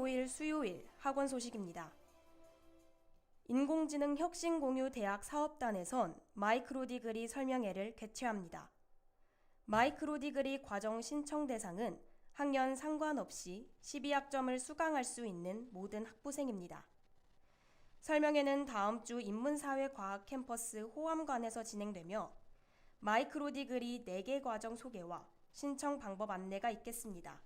5일 수요일 학원 소식입니다. 인공지능 혁신공유대학 사업단에선 마이크로디그리 설명회를 개최합니다. 마이크로디그리 과정 신청 대상은 학년 상관없이 12학점을 수강할 수 있는 모든 학부생입니다. 설명회는 다음 주 인문사회과학 캠퍼스 호암관에서 진행되며 마이크로디그리 4개 과정 소개와 신청 방법 안내가 있겠습니다.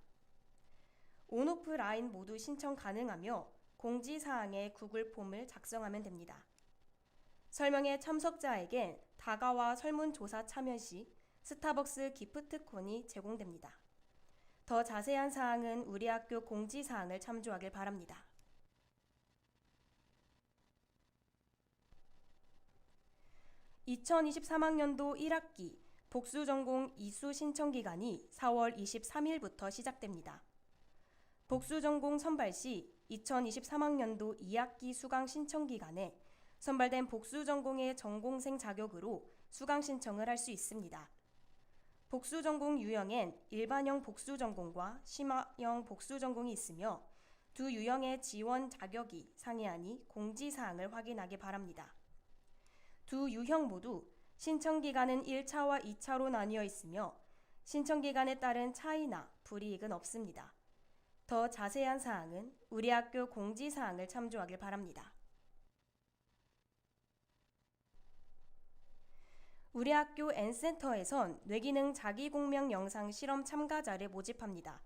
온오프라인 모두 신청 가능하며 공지사항에 구글 폼을 작성하면 됩니다. 설명회 참석자에겐 다가와 설문조사 참여 시 스타벅스 기프트콘이 제공됩니다. 더 자세한 사항은 우리 학교 공지사항을 참조하길 바랍니다. (2023학년도 1학기) 복수전공 이수 신청 기간이 4월 23일부터 시작됩니다. 복수전공 선발 시 2023학년도 2학기 수강 신청 기간에 선발된 복수전공의 전공생 자격으로 수강 신청을 할 수 있습니다. 복수전공 유형엔 일반형 복수전공과 심화형 복수전공이 있으며 두 유형의 지원 자격이 상이하니 공지사항을 확인하기 바랍니다. 두 유형 모두 신청 기간은 1차와 2차로 나뉘어 있으며 신청 기간에 따른 차이나 불이익은 없습니다. 더 자세한 사항은 우리 학교 공지사항을 참조하길 바랍니다. 우리 학교 N센터에선 뇌기능 자기공명 영상 실험 참가자를 모집합니다.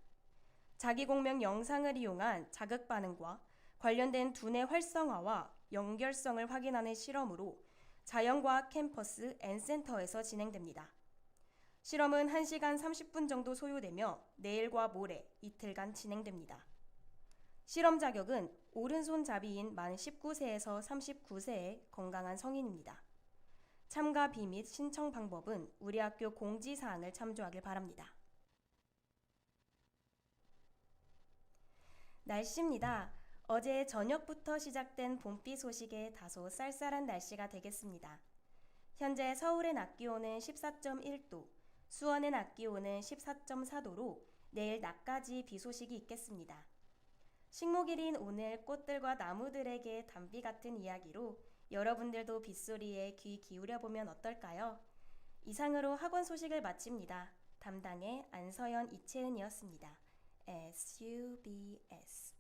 자기공명 영상을 이용한 자극 반응과 관련된 두뇌 활성화와 연결성을 확인하는 실험으로 자연과학 캠퍼스 N센터에서 진행됩니다. 실험은 1시간 30분 정도 소요되며 내일과 모레 이틀간 진행됩니다. 실험 자격은 오른손잡이인 만 19세에서 39세의 건강한 성인입니다. 참가비 및 신청 방법은 우리 학교 공지사항을 참조하길 바랍니다. 날씨입니다. 어제 저녁부터 시작된 봄비 소식에 다소 쌀쌀한 날씨가 되겠습니다. 현재 서울의 낮 기온은 14.1도, 수원의 낮 기온은 14.4도로 내일 낮까지 비 소식이 있겠습니다. 식목일인 오늘 꽃들과 나무들에게 단비 같은 이야기로 여러분들도 빗소리에 귀 기울여보면 어떨까요? 이상으로 학원 소식을 마칩니다. 담당의 안서연 이채은이었습니다. SUBS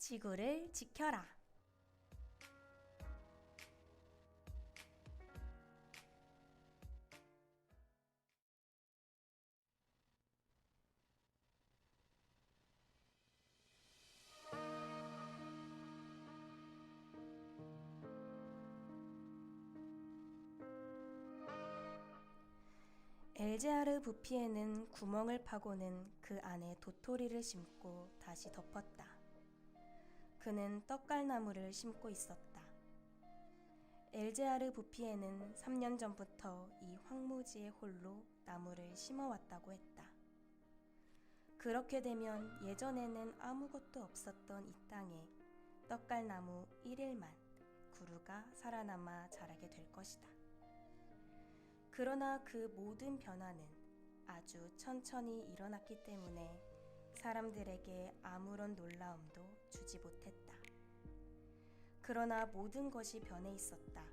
지구를 지켜라. 엘제하르 부피에는 구멍을 파고는 그 안에 도토리를 심고 다시 덮었다. 그는 떡갈나무를 심고 있었다. 엘제하르 부피에는 3년 전부터 이 황무지의 홀로 나무를 심어왔다고 했다. 그렇게 되면 예전에는 아무것도 없었던 이 땅에 떡갈나무 1일만 구루가 살아남아 자라게 될 것이다. 그러나 그 모든 변화는 아주 천천히 일어났기 때문에 사람들에게 아무런 놀라움도 주지 못했다. 그러나 모든 것이 변해 있었다.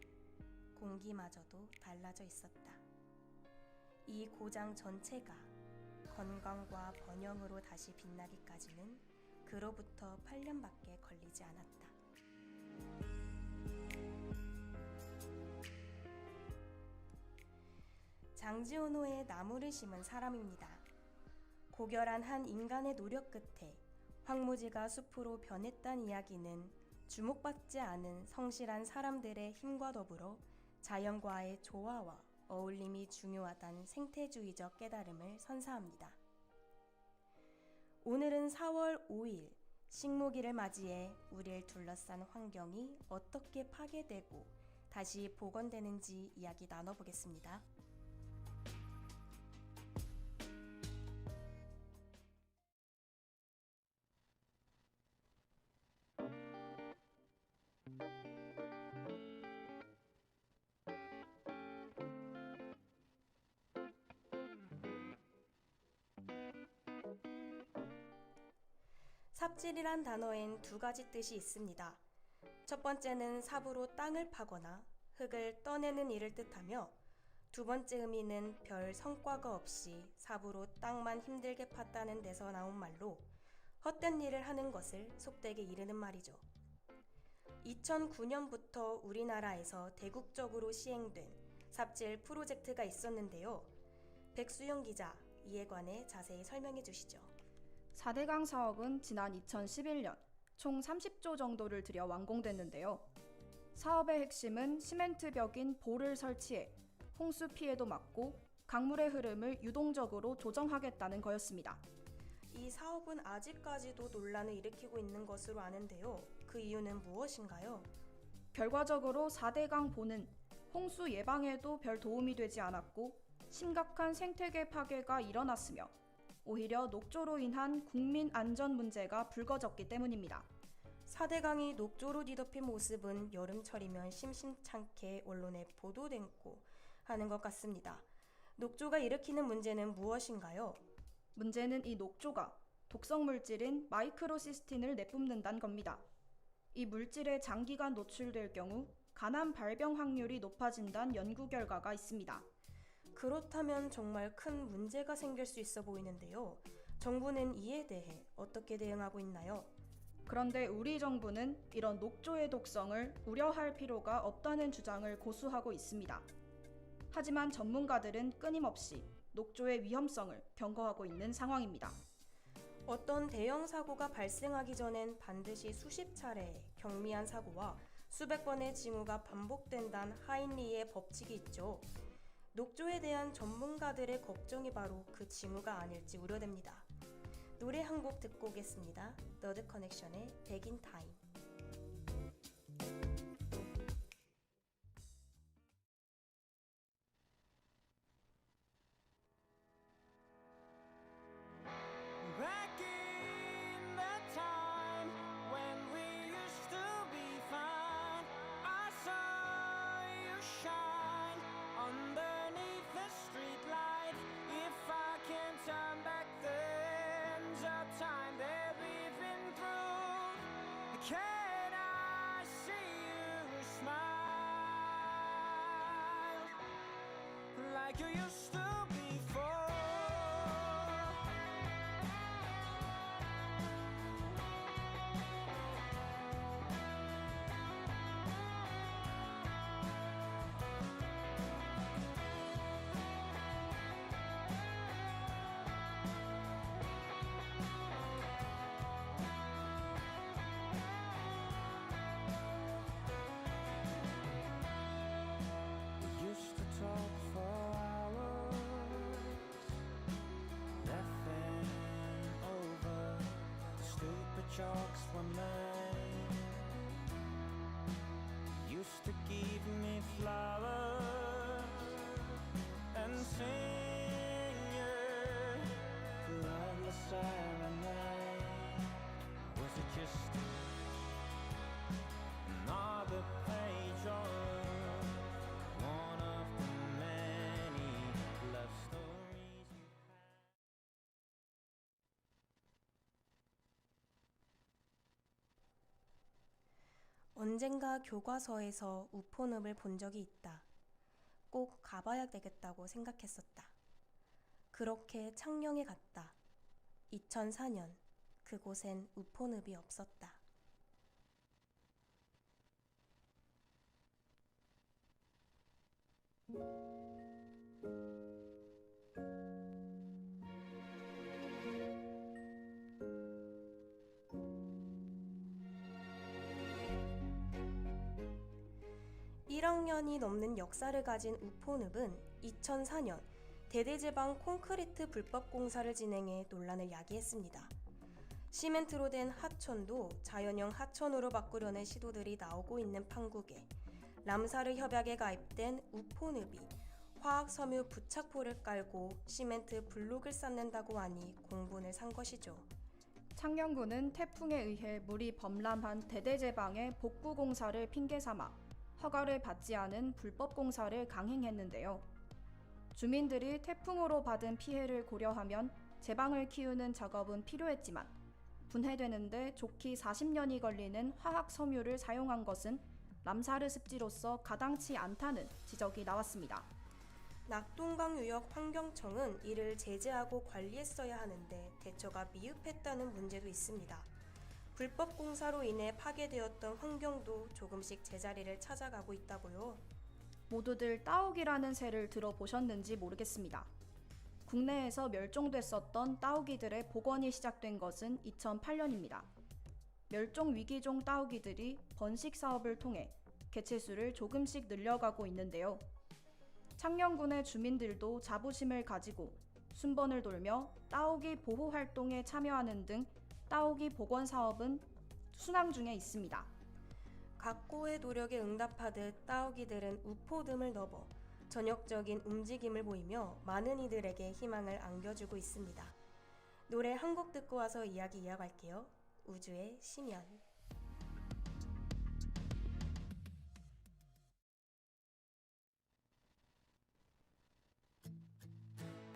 공기마저도 달라져 있었다. 이 고장 전체가 건강과 번영으로 다시 빛나기까지는 그로부터 8년밖에 걸리지 않았다. 장지호노의 나무를 심은 사람입니다. 고결한 한 인간의 노력 끝에 황무지가 숲으로 변했다는 이야기는 주목받지 않은 성실한 사람들의 힘과 더불어 자연과의 조화와 어울림이 중요하다는 생태주의적 깨달음을 선사합니다. 오늘은 4월 5일 식목일을 맞이해 우리를 둘러싼 환경이 어떻게 파괴되고 다시 복원되는지 이야기 나눠보겠습니다. 삽질이란 단어엔 두 가지 뜻이 있습니다. 첫 번째는 삽으로 땅을 파거나 흙을 떠내는 일을 뜻하며, 두 번째 의미는 별 성과가 없이 삽으로 땅만 힘들게 팠다는 데서 나온 말로 헛된 일을 하는 것을 속되게 이르는 말이죠. 2009년부터 우리나라에서 대국적으로 시행된 삽질 프로젝트가 있었는데요. 백수영 기자, 이에 관해 자세히 설명해 주시죠. 4대강 사업은 지난 2011년 총 30조 정도를 들여 완공됐는데요. 사업의 핵심은 시멘트 벽인 볼을 설치해 홍수 피해도 막고 강물의 흐름을 유동적으로 조정하겠다는 거였습니다. 이 사업은 아직까지도 논란을 일으키고 있는 것으로 아는데요. 그 이유는 무엇인가요? 결과적으로 4대강 보는 홍수 예방에도 별 도움이 되지 않았고 심각한 생태계 파괴가 일어났으며 오히려 녹조로 인한 국민 안전 문제가 불거졌기 때문입니다. 4대강이 녹조로 뒤덮인 모습은 여름철이면 심심찮게 언론에 보도되고 하는 것 같습니다. 녹조가 일으키는 문제는 무엇인가요? 문제는 이 녹조가 독성 물질인 마이크로시스틴을 내뿜는다는 겁니다. 이 물질에 장기간 노출될 경우 간암 발병 확률이 높아진다는 연구 결과가 있습니다. 그렇다면 정말 큰 문제가 생길 수 있어 보이는데요. 정부는 이에 대해 어떻게 대응하고 있나요? 그런데 우리 정부는 이런 녹조의 독성을 우려할 필요가 없다는 주장을 고수하고 있습니다. 하지만 전문가들은 끊임없이 녹조의 위험성을 경고하고 있는 상황입니다. 어떤 대형 사고가 발생하기 전엔 반드시 수십 차례의 경미한 사고와 수백 번의 징후가 반복된다는 하인리의 법칙이 있죠. 녹조에 대한 전문가들의 걱정이 바로 그 징후가 아닐지 우려됩니다. 노래 한 곡 듣고 오겠습니다. 너드 커넥션의 Back in Time. Back in the time when we used to be fine, I saw you shine underneath the streetlight. If I can turn back then, the time that we've been through, can I see you smile like you used to before? We used to talk for hours, laughing over the stupid jokes were made. You used to give me flowers and sing you lovely serenade. Was it just another page of one of the many love stories you had? 언젠가 교과서에서 우포늪을 본 적이 있다. 꼭 가봐야 되겠다고 생각했었다. 그렇게 창녕에 갔다. 2004년 그곳엔 우포늪이 없었다. (1억년이) 넘는 역사를 가진 우포늪은 2004년 대대제방 콘크리트 불법 공사를 진행해 논란을 야기했습니다. 시멘트로 된 하천도 자연형 하천으로 바꾸려는 시도들이 나오고 있는 판국에 람사르 협약에 가입된 우포늪이 화학 섬유 부착포를 깔고 시멘트 블록을 쌓는다고 하니 공분을 산 것이죠. 창녕군은 태풍에 의해 물이 범람한 대대제방의 복구 공사를 핑계삼아 허가를 받지 않은 불법 공사를 강행했는데요. 주민들이 태풍으로 받은 피해를 고려하면 제방을 키우는 작업은 필요했지만 분해되는데 좋기 40년이 걸리는 화학 섬유를 사용한 것은 람사르 습지로서 가당치 않다는 지적이 나왔습니다. 낙동강유역 환경청은 이를 제재하고 관리했어야 하는데 대처가 미흡했다는 문제도 있습니다. 불법 공사로 인해 파괴되었던 환경도 조금씩 제자리를 찾아가고 있다고요. 모두들 따오기라는 새를 들어보셨는지 모르겠습니다. 국내에서 멸종됐었던 따오기들의 복원이 시작된 것은 2008년입니다. 멸종 위기종 따오기들이 번식 사업을 통해 개체수를 조금씩 늘려가고 있는데요. 창녕군의 주민들도 자부심을 가지고 순번을 돌며 따오기 보호 활동에 참여하는 등 따오기 복원 사업은 순항 중에 있습니다. 각고의 노력에 응답하듯 따오기들은 우포듬을 넘어 전역적인 움직임을 보이며 많은 이들에게 희망을 안겨주고 있습니다. 노래 한 곡 듣고 와서 이야기 이어갈게요. 우주의 심연.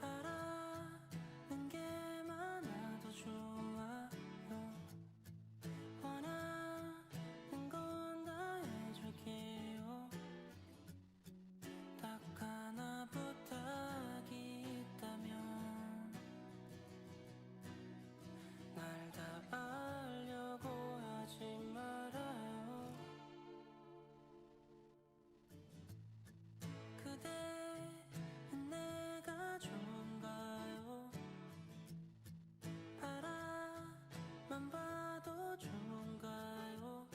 바라는 게 많아도 좋아요. 원하는 건 다 해줄게요. 딱 하나 부탁이 있다면 날 다 알려고 하지 말아요. 그대는 내가 좋은가요? 바라만 봐도 좋은가요?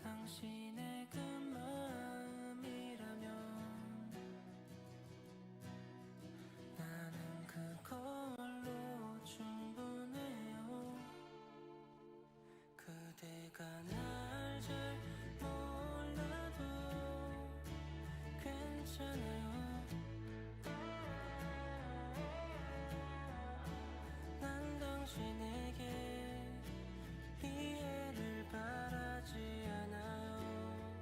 당신의 그 마음이라면 나는 그걸로 충분해요. 그대가 날 잘 몰라도 괜찮아요. 난 당신에게 이해를 바라지 않아요.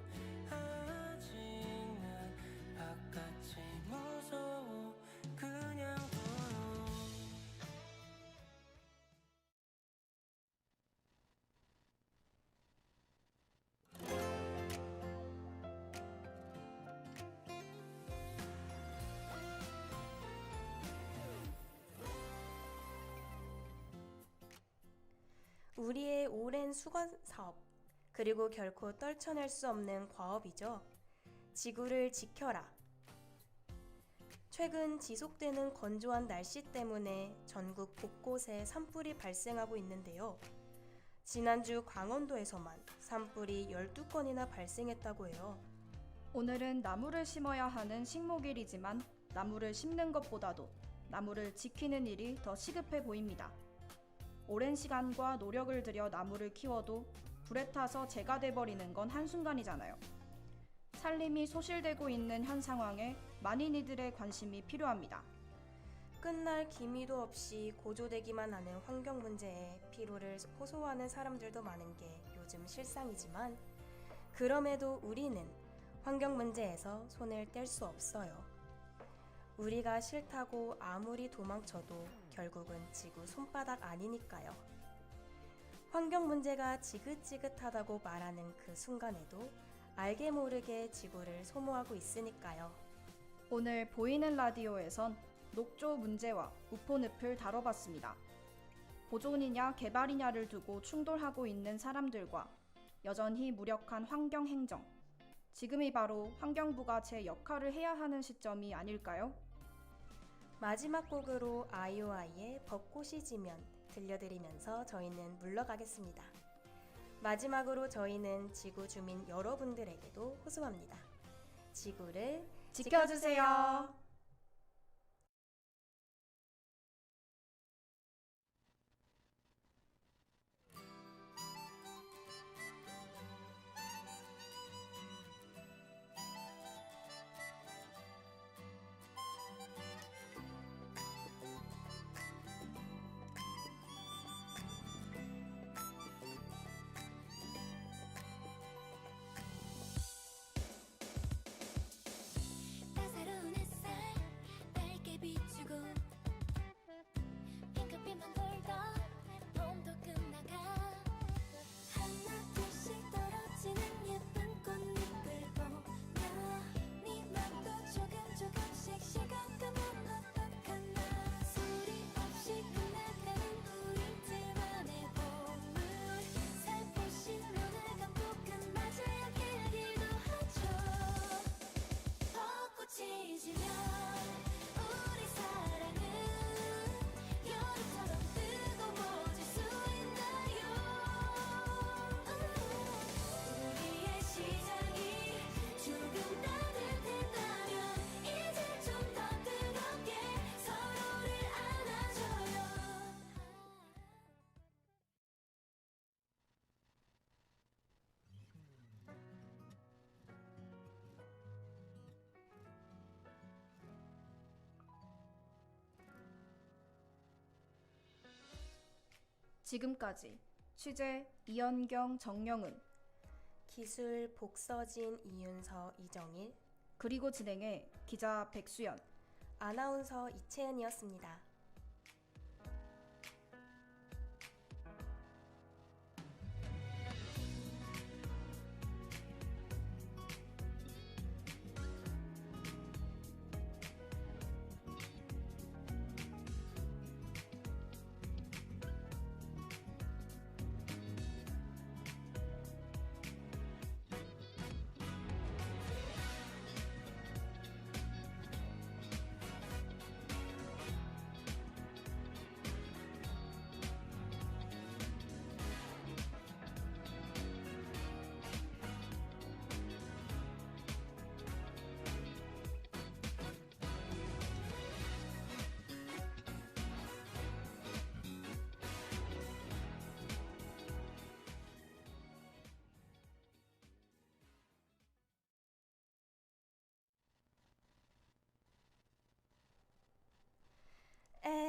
아직 난 바깥이 무서워 그냥 둬요. 우리의 오랜 수건 사업, 그리고 결코 떨쳐낼 수 없는 과업이죠. 지구를 지켜라. 최근 지속되는 건조한 날씨 때문에 전국 곳곳에 산불이 발생하고 있는데요. 지난주 강원도에서만 산불이 12건이나 발생했다고 해요. 오늘은 나무를 심어야 하는 식목일이지만 나무를 심는 것보다도 나무를 지키는 일이 더 시급해 보입니다. 오랜 시간과 노력을 들여 나무를 키워도 불에 타서 재가 돼버리는 건 한순간이잖아요. 산림이 소실되고 있는 현 상황에 많은 이들의 관심이 필요합니다. 끝날 기미도 없이 고조되기만 하는 환경 문제에 피로를 호소하는 사람들도 많은 게 요즘 실상이지만, 그럼에도 우리는 환경 문제에서 손을 뗄 수 없어요. 우리가 싫다고 아무리 도망쳐도 결국은 지구 손바닥 아니니까요. 환경 문제가 지긋지긋하다고 말하는 그 순간에도 알게 모르게 지구를 소모하고 있으니까요. 오늘 보이는 라디오에선 녹조 문제와 우포늪을 다뤄봤습니다. 보존이냐 개발이냐를 두고 충돌하고 있는 사람들과 여전히 무력한 환경 행정. 지금이 바로 환경부가 제 역할을 해야 하는 시점이 아닐까요? 마지막 곡으로 아이오아이의 벚꽃이 지면 들려드리면서 저희는 물러가겠습니다. 마지막으로 저희는 지구 주민 여러분들에게도 호소합니다. 지구를 지켜주세요. 따사로운 햇살 지금까지 취재 이연경, 정영은, 기술 복서진, 이윤서, 이정일, 그리고 진행해 기자 백수연. 아나운서 이채은이었습니다.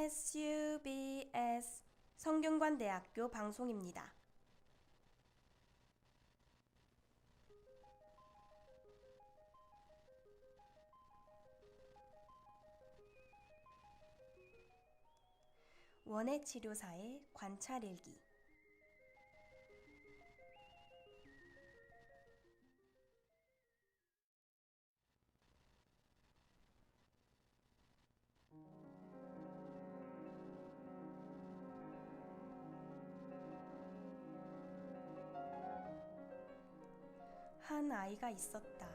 SUBS 성균관대학교 방송입니다. 원예치료사의 관찰일기. 한 아이가 있었다.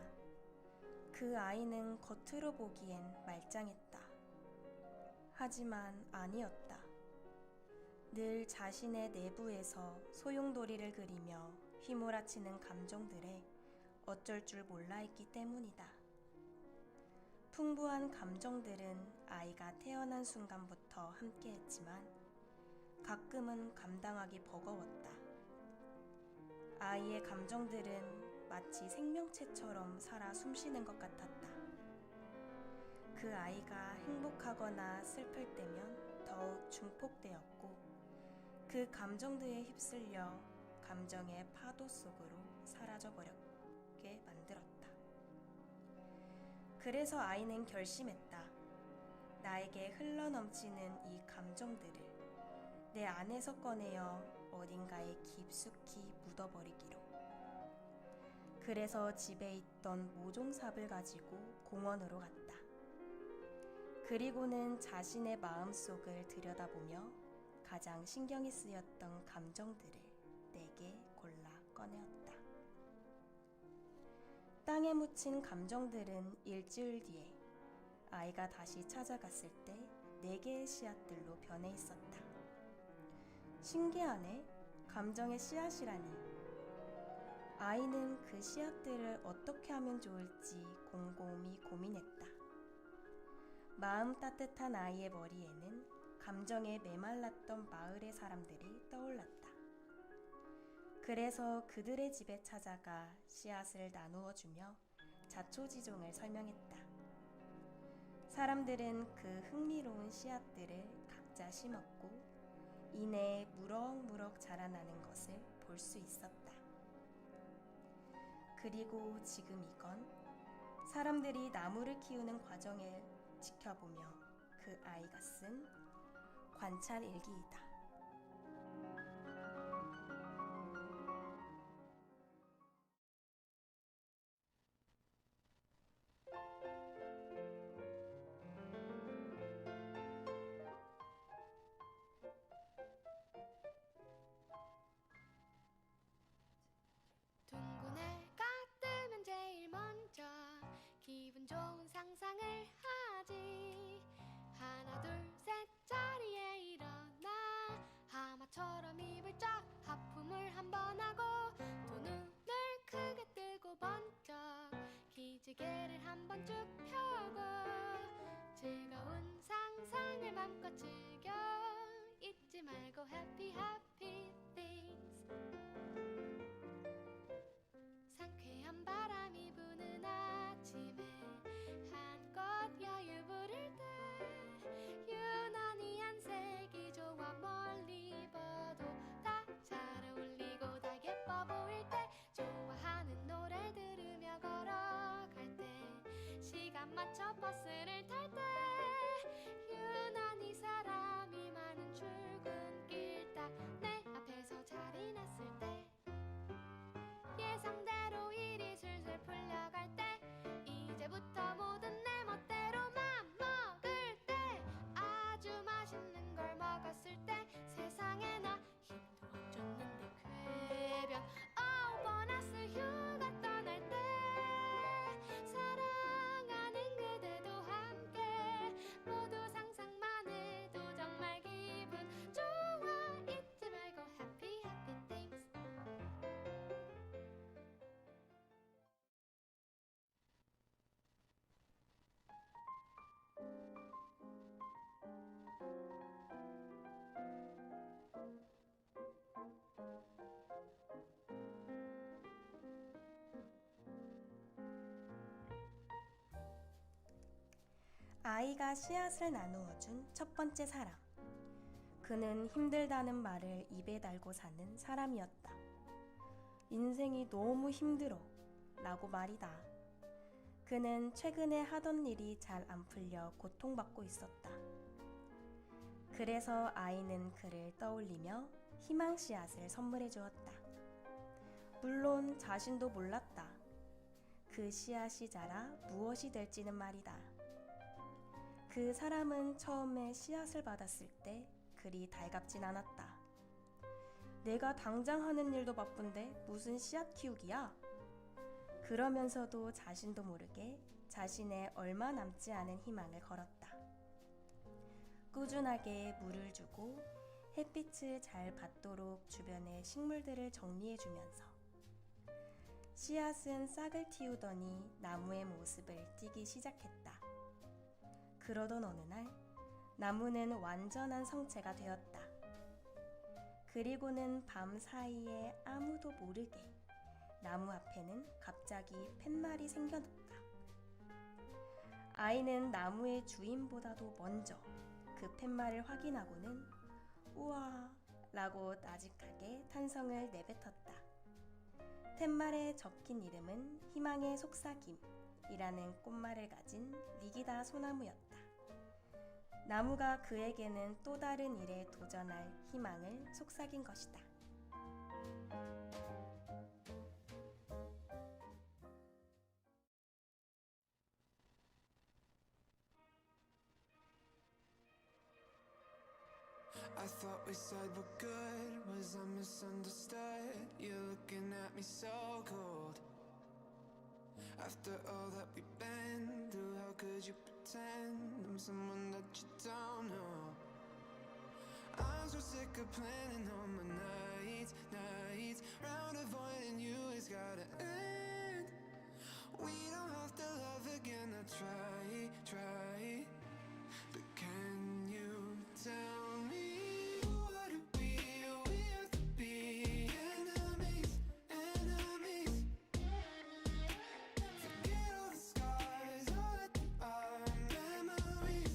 그 아이는 겉으로 보기엔 말짱했다. 하지만 아니었다. 늘 자신의 내부에서 소용돌이를 그리며 휘몰아치는 감정들에 어쩔 줄 몰라 있기 때문이다. 풍부한 감정들은 아이가 태어난 순간부터 함께했지만 가끔은 감당하기 버거웠다. 아이의 감정들은 마치 생명체처럼 살아 숨쉬는 것 같았다. 그 아이가 행복하거나 슬플 때면 더욱 증폭되었고 그 감정들에 휩쓸려 감정의 파도 속으로 사라져버렸게 만들었다. 그래서 아이는 결심했다. 나에게 흘러넘치는 이 감정들을 내 안에서 꺼내어 어딘가에 깊숙이 묻어버리기로. 그래서 집에 있던 모종삽을 가지고 공원으로 갔다. 그리고는 자신의 마음속을 들여다보며 가장 신경이 쓰였던 감정들을 4개 골라 꺼내었다. 땅에 묻힌 감정들은 일주일 뒤에 아이가 다시 찾아갔을 때 4개의 씨앗들로 변해 있었다. 신기하네. 감정의 씨앗이라니. 아이는 그 씨앗들을 어떻게 하면 좋을지 곰곰이 고민했다. 마음 따뜻한 아이의 머리에는 감정에 메말랐던 마을의 사람들이 떠올랐다. 그래서 그들의 집에 찾아가 씨앗을 나누어 주며 자초지종을 설명했다. 사람들은 그 흥미로운 씨앗들을 각자 심었고 이내에 무럭무럭 자라나는 것을 볼 수 있었다. 그리고 지금 이건 사람들이 나무를 키우는 과정을 지켜보며 그 아이가 쓴 관찰 일기이다. 둥근 해가 뜨면 제일 먼저 기분 좋은 상상을 하지. 하나 둘 셋 자리에 일어나 맞춰 버스를 탈 때 유난히 사람이 많은 출근길 딱 내 앞에서 자리 났을 때 예상대로 일이 술술 풀려갈 때 이제부터 모든 내 멋대로 맘 먹을 때 아주 맛있는 걸 먹었을 때 세상에 나 힘도 안 줬는데 쾌변 보너스 휴가 떠날 때 사랑하는 그대도 함께 모두 상상만 해도 정말 기분 좋아 잊지 말고 happy happy things 아이가 씨앗을 나누어준 첫 번째 사람. 그는 힘들다는 말을 입에 달고 사는 사람이었다. 인생이 너무 힘들어 라고 말이다. 그는 최근에 하던 일이 잘 안 풀려 고통받고 있었다. 그래서 아이는 그를 떠올리며 희망 씨앗을 선물해 주었다. 물론 자신도 몰랐다. 그 씨앗이 자라 무엇이 될지는 말이다. 그 사람은 처음에 씨앗을 받았을 때 그리 달갑진 않았다. 내가 당장 하는 일도 바쁜데 무슨 씨앗 키우기야? 그러면서도 자신도 모르게 자신의 얼마 남지 않은 희망을 걸었다. 꾸준하게 물을 주고 햇빛을 잘 받도록 주변의 식물들을 정리해주면서 씨앗은 싹을 틔우더니 나무의 모습을 띠기 시작했다. 그러던 어느 날 나무는 완전한 성체가 되었다. 그리고는 밤 사이에 아무도 모르게 나무 앞에는 갑자기 팻말이 생겨났다. 아이는 나무의 주인보다도 먼저 그 팻말을 확인하고는 우와 라고 나직하게 탄성을 내뱉었다. 팻말에 적힌 이름은 희망의 속삭임이라는 꽃말을 가진 리기다 소나무였다. 나무가 그에게는 또 다른 일에 도전할 희망을 속삭인 것이다. I thought we said we're good. Was I misunderstood? You're looking at me so cold. After all that we've been through, how could you pretend I'm someone that you don't know? I'm so sick of planning all my nights round avoiding you, it's gotta end. We don't have to love again, I try. But can you tell me what we have to be enemies? Forget all the scars, all that they are memories.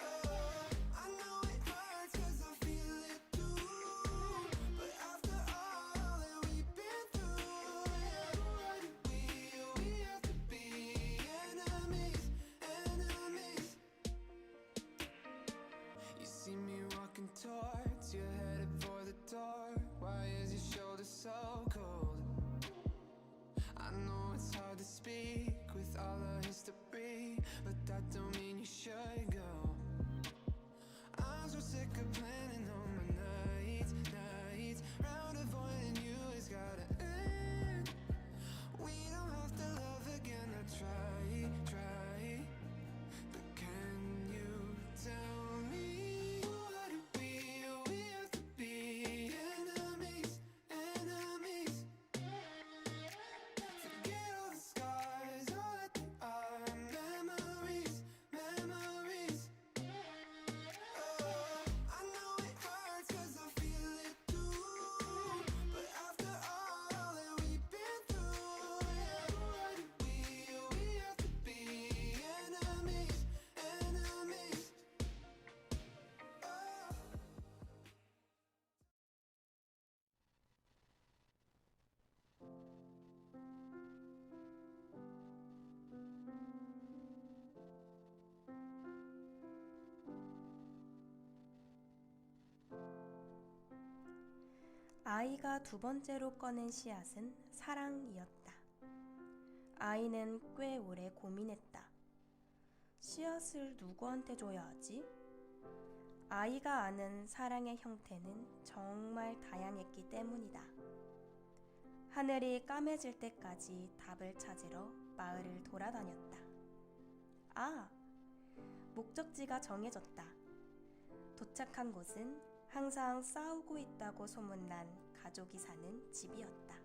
Oh, I know it hurts 'cause I feel it too. But after all that we've been through, yeah, what we have to be enemies. You see me walking towards you, headed for the door. Why is your shoulder so cold? I know it's hard to speak with all our history, but that don't mean you should go. I'm so sick of planning all my nights round avoiding you, it's gotta end. We don't have to love again, I try. But can you tell me what we have to be enemies? Forget all the scars, all that they are memories. Oh, I know it hurts 'cause 아이가 두 번째로 꺼낸 씨앗은 사랑이었다. 아이는 꽤 오래 고민했다. 씨앗을 누구한테 줘야 하지? 아이가 아는 사랑의 형태는 정말 다양했기 때문이다. 하늘이 까매질 때까지 답을 찾으러 마을을 돌아다녔다. 아! 목적지가 정해졌다. 도착한 곳은 항상 싸우고 있다고 소문난 가족이 사는 집이었다.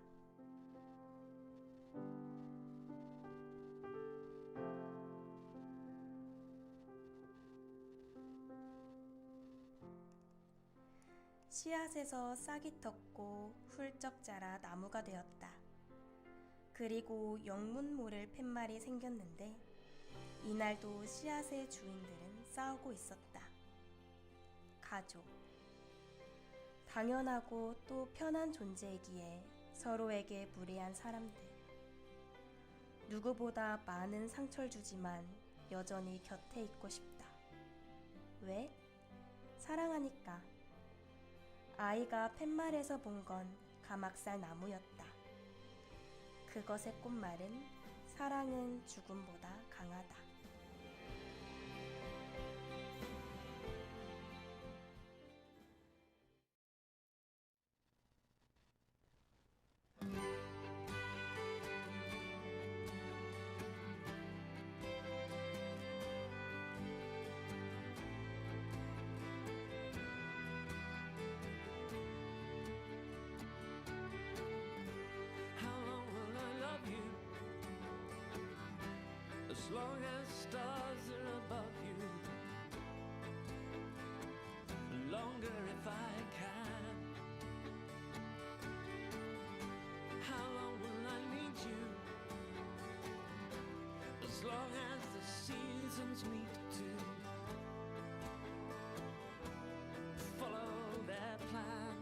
씨앗에서 싹이 텄고 훌쩍 자라 나무가 되었다. 그리고 영문 모를 팻말이 생겼는데 이날도 씨앗의 주인들은 싸우고 있었다. 가족. 당연하고 또 편한 존재이기에 서로에게 무례한 사람들. 누구보다 많은 상처를 주지만 여전히 곁에 있고 싶다. 왜? 사랑하니까. 아이가 팻말에서 본 건 가막살 나무였다. 그것의 꽃말은 사랑은 죽음보다 강하다. How long will I love you? As long as stars are above you. Longer if I can. How long will I need you? As long as the seasons meet to follow their plan.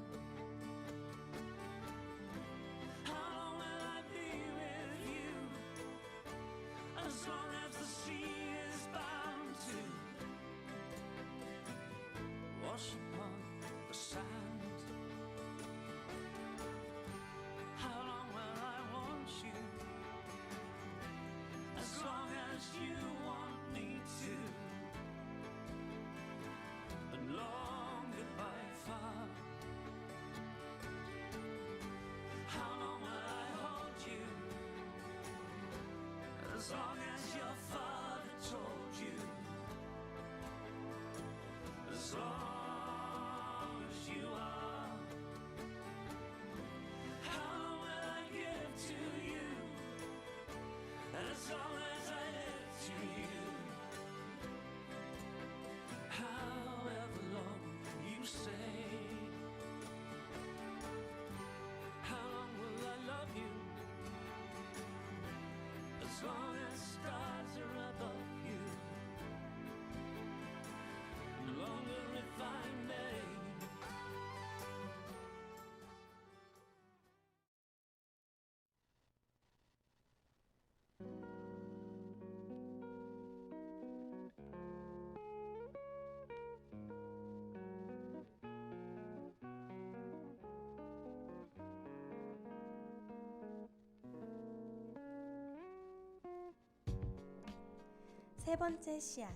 How long will I be with you? As long as the sea is bound to wash upon the sand. How long will I want you? As long as you want me to. And long goodbye far. How long will I hold you? As long as your father told you. As long as you are. How long will I give to you? As long as I live to you. However long you say. How long will I love you? As long as stars are above you. No longer if I may. 세 번째 씨앗.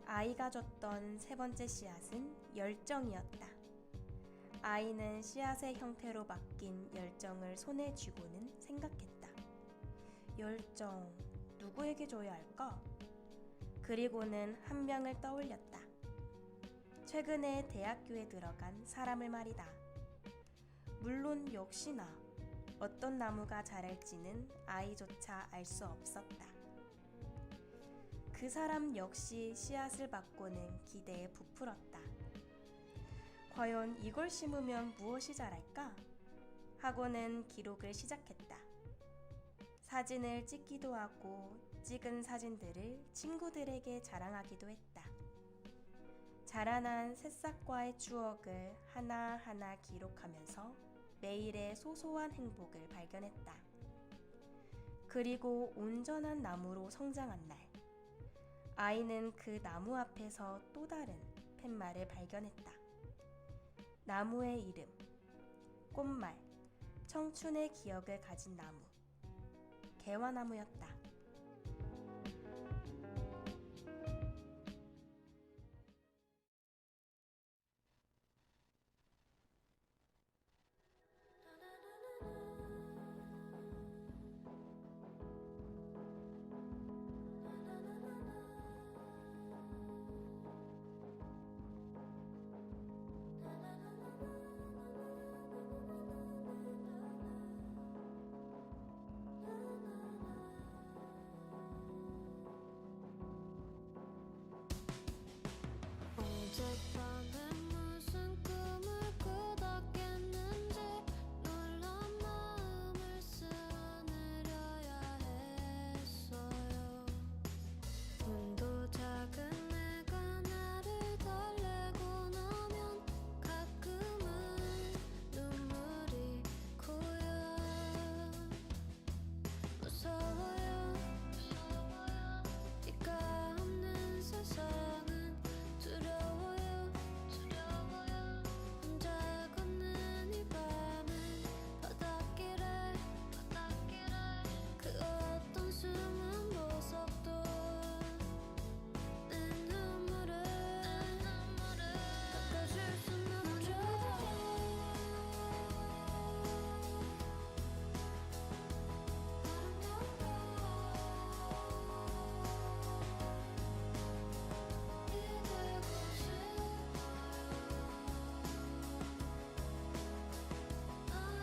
아이가 줬던 세 번째 씨앗은 열정이었다. 아이는 씨앗의 형태로 바뀐 열정을 손에 쥐고는 생각했다. 열정, 누구에게 줘야 할까? 그리고는 한 명을 떠올렸다. 최근에 대학교에 들어간 사람을 말이다. 물론 역시나 어떤 나무가 자랄지는 아이조차 알 수 없었다. 그 사람 역시 씨앗을 받고는 기대에 부풀었다. 과연 이걸 심으면 무엇이 자랄까? 하고는 기록을 시작했다. 사진을 찍기도 하고 찍은 사진들을 친구들에게 자랑하기도 했다. 자라난 새싹과의 추억을 하나하나 기록하면서 매일의 소소한 행복을 발견했다. 그리고 온전한 나무로 성장한 날, 아이는 그 나무 앞에서 또 다른 팻말을 발견했다. 나무의 이름, 꽃말, 청춘의 기억을 가진 나무, 개화나무였다. 어젯밤에 무슨 꿈을 꾸었겠는지 놀란 마음을 쓰늘려야 했어요. 눈도 작은 애가 나를 달래고 나면 가끔은 눈물이 고여. 무서워요. 네가 없는 세상은 두려워요. 혼자 걷는 이 밤은 바닷길에 그 어떤 숨은 보석도 내 눈물을 닦아줄 순 없죠. 이대고 싶어요. 날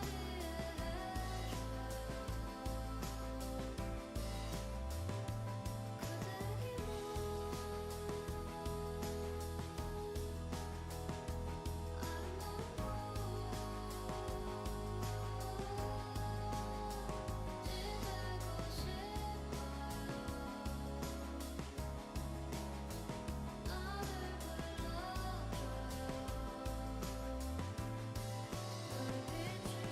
이해해줘요.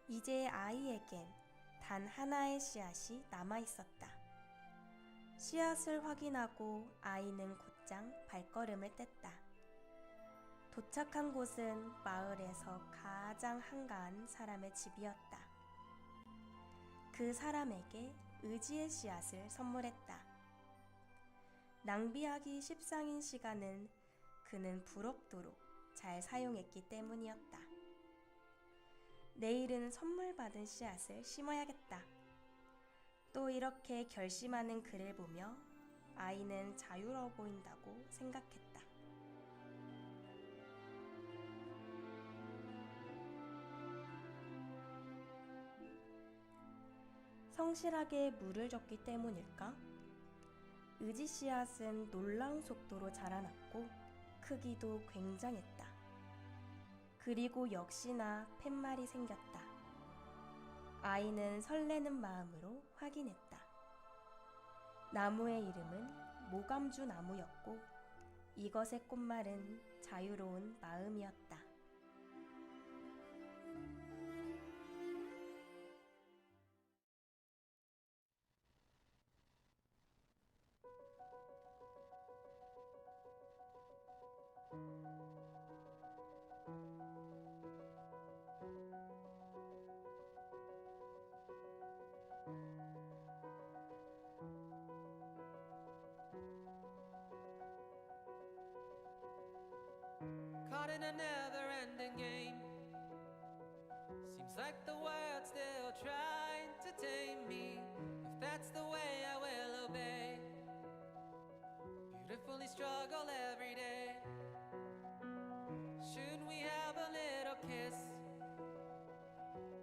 이제 아이에겐 단 하나의 씨앗이 남아 있었다. 씨앗을 확인하고 아이는 곧장 발걸음을 뗐다. 도착한 곳은 마을에서 가장 한가한 사람의 집이었다. 그 사람에게 의지의 씨앗을 선물했다. 낭비하기 십상인 시간은 그는 부럽도록 잘 사용했기 때문이었다. 내일은 선물 받은 씨앗을 심어야겠다. 또 이렇게 결심하는 그를 보며 아이는 자유로워 보인다고 생각했다. 성실하게 물을 줬기 때문일까? 의지 씨앗은 놀라운 속도로 자라났고 크기도 굉장했다. 그리고 역시나 팻말이 생겼다. 아이는 설레는 마음으로 확인했다. 나무의 이름은 모감주 나무였고 이것의 꽃말은 자유로운 마음이었다. Caught in a never-ending game. Seems like the world's still trying to tame me. If that's the way, I will obey. Beautifully struggle every day. Should we have a little kiss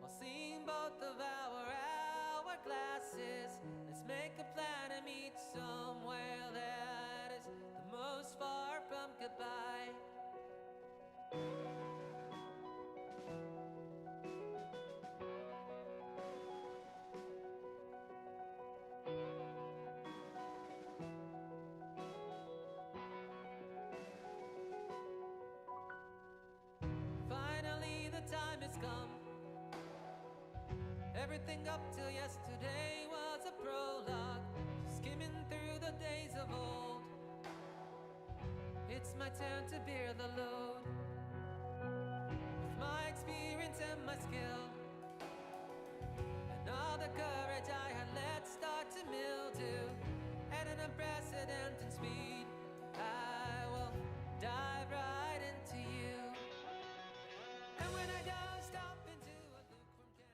while seeing both of our hourglasses? Let's make a plan to meet somewhere that is the most far from goodbye. Everything up till yesterday was a prologue, skimming through the days of old. It's my turn to bear the load, with my experience and my skill, and all the courage I had let start to mildew. At an unprecedented speed, I will dive right into you. And when I dozed off into a lukewarm can of soda.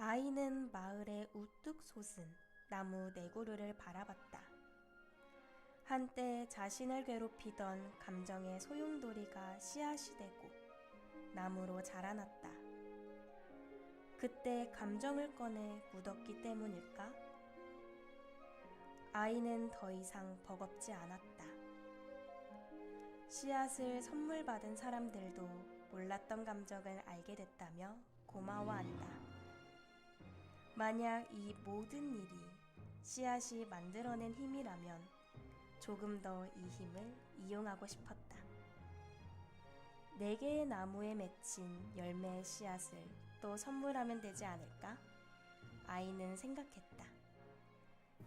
아이는 마을의 우뚝 솟은 나무 네 그루를 바라봤다. 한때 자신을 괴롭히던 감정의 소용돌이가 씨앗이 되고 나무로 자라났다. 그때 감정을 꺼내 묻었기 때문일까? 아이는 더 이상 버겁지 않았다. 씨앗을 선물 받은 사람들도 몰랐던 감정을 알게 됐다며 고마워한다. 만약 이 모든 일이 씨앗이 만들어낸 힘이라면 조금 더 이 힘을 이용하고 싶었다. 4개의 나무에 맺힌 열매의 씨앗을 또 선물하면 되지 않을까? 아이는 생각했다.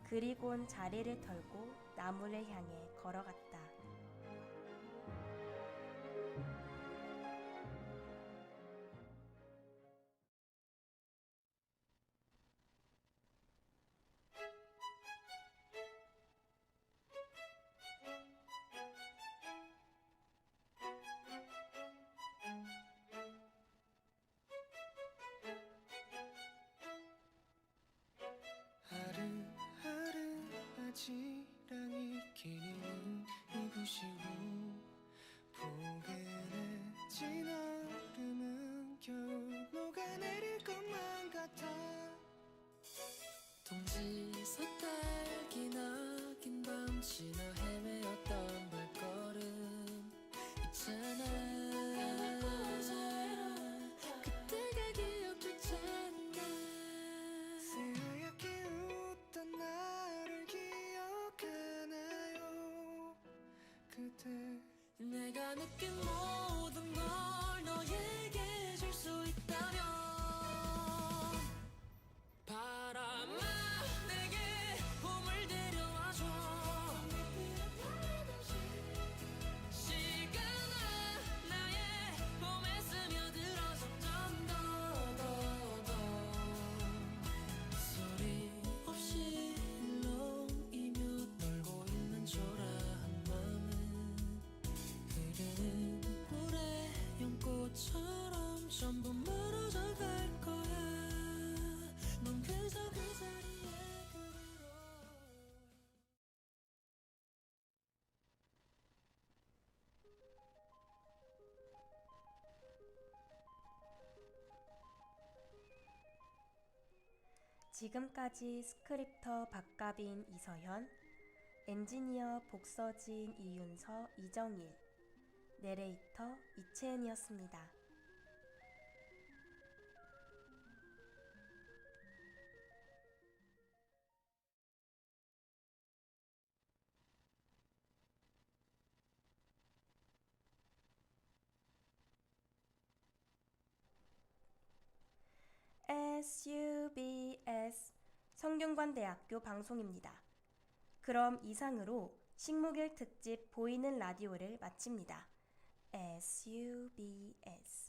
그리곤 자리를 털고 나무를 향해 걸어갔다. 하루하루 지랑이 끼는 이곳이고 포근해진 얼음은 겨우 녹아내릴 것만 같아. 동지서 딸기 낙인 밤 지나 헤매었던 발걸음 있잖아. 그때가 기억조차 안 나. 새하얗게 웃던 나를 기억하나요 그대. 내가 느낀 모든 걸 너에게 줄 수 있다면 바람아 내게 봄을 데려와줘. 시간아 나의 봄에 스며들어 점점 더 소리 없이 일렁이며 떨고 있는 초라한 맘은 흐르는 물에 연꽃처럼 전부 멀어져 갈 거야. 넌 그저 그 자리에 그대로. 지금까지 스크립터 박가빈 이서현, 엔지니어 복서진 이윤서 이정일, 내레이터 이채은이었습니다. SUBS 성균관대학교 방송입니다. 그럼 이상으로 식목일 특집 보이는 라디오를 마칩니다. SUBS